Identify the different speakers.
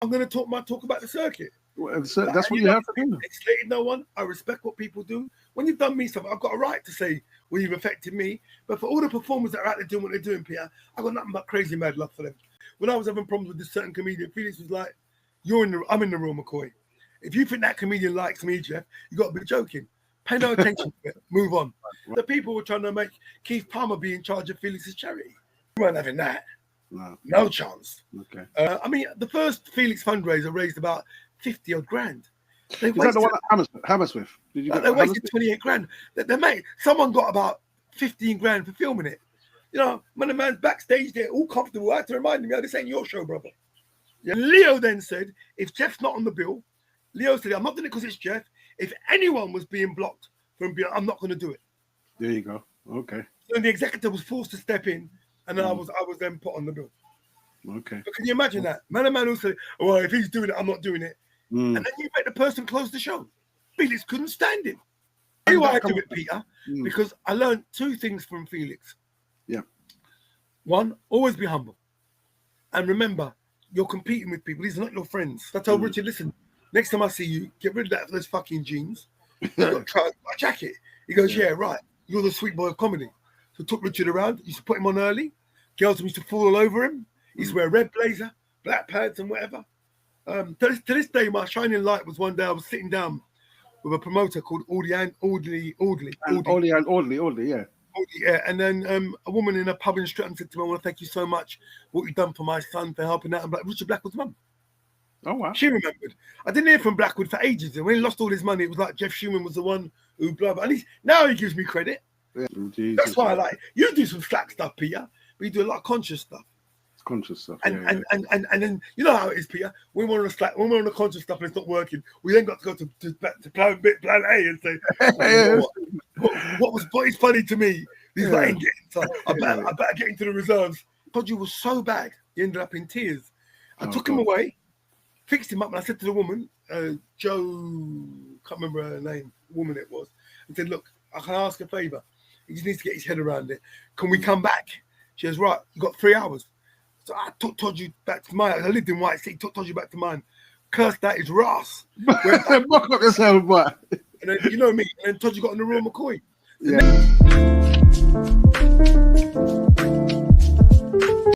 Speaker 1: I'm going to talk about the circuit.
Speaker 2: Well, that's what you have to do.
Speaker 1: Slated no one. I respect what people do. When you've done me stuff, I've got a right to say, well, you've affected me. But for all the performers that are out there doing what they're doing, Peter, I've got nothing but crazy mad love for them. When I was having problems with this certain comedian, Felix was like, I'm in the room, McCoy. If you think that comedian likes me, Geoff, you got to be joking. Pay no attention to it. Move on. The people were trying to make Keith Palmer be in charge of Felix's charity. We weren't having that. No chance.
Speaker 2: Okay.
Speaker 1: I mean, the first Felix fundraiser raised about 50 odd grand.
Speaker 2: Is that the one at Hammersmith? Did you
Speaker 1: they wasted 28 grand. Someone got about 15 grand for filming it. You know, when the man's backstage there, all comfortable, I had to remind him, this ain't your show, brother. Yeah. Leo then said, if Geoff's not on the bill, Leo said, I'm not doing it because it's Geoff. If anyone was being blocked from being, I'm not going to do it.
Speaker 2: There you go. Okay.
Speaker 1: So the executive was forced to step in, and then I was then put on the bill.
Speaker 2: Okay.
Speaker 1: But can you imagine that? Man will say, well, if he's doing it, I'm not doing it. And then you make the person close the show. Felix couldn't stand him. Tell you why I do it, Peter, because I learned two things from Felix.
Speaker 2: Yeah.
Speaker 1: One, always be humble. And remember, you're competing with people. These are not your friends. I told Richard, listen, next time I see you, get rid of those fucking jeans. Try a jacket. He goes, yeah, right. You're the sweet boy of comedy. So took Richard around. Used to put him on early. Girls used to fall all over him. He used to wear a red blazer, black pants and whatever. To this day, my shining light was one day I was sitting down with a promoter called Audley, yeah. Yeah, and then a woman in a pub in Stratton said to me, I want to thank you so much for what you've done for my son, for helping out. I'm like, Richard Blackwood's mum.
Speaker 2: Oh, wow.
Speaker 1: She remembered. I didn't hear from Blackwood for ages. And when he lost all his money, it was like Geoff Schumann was the one who blah, blah. And now he gives me credit.
Speaker 2: Yeah,
Speaker 1: that's why I like you do some slack stuff, Peter, but you do a lot of conscious stuff.
Speaker 2: Conscious stuff.
Speaker 1: And then you know how it is, Peter. When we're on the slack, when we're on the conscious stuff and it's not working, we then got to go to plan A and say, what is funny to me? These I ain't getting. So I better get into the reserves. Told you was so bad, he ended up in tears. I took him away, fixed him up, and I said to the woman, Joe, can't remember her name, woman it was, and said, look, I can ask a favour. He just needs to get his head around it. Can we come back? She goes, right, you got 3 hours. So I took Todju back to mine. I lived in White City, took Todju back to mine. Cursed at his Ross. And
Speaker 2: then,
Speaker 1: you know me, and then Todju got on the Royal McCoy.
Speaker 2: Yeah.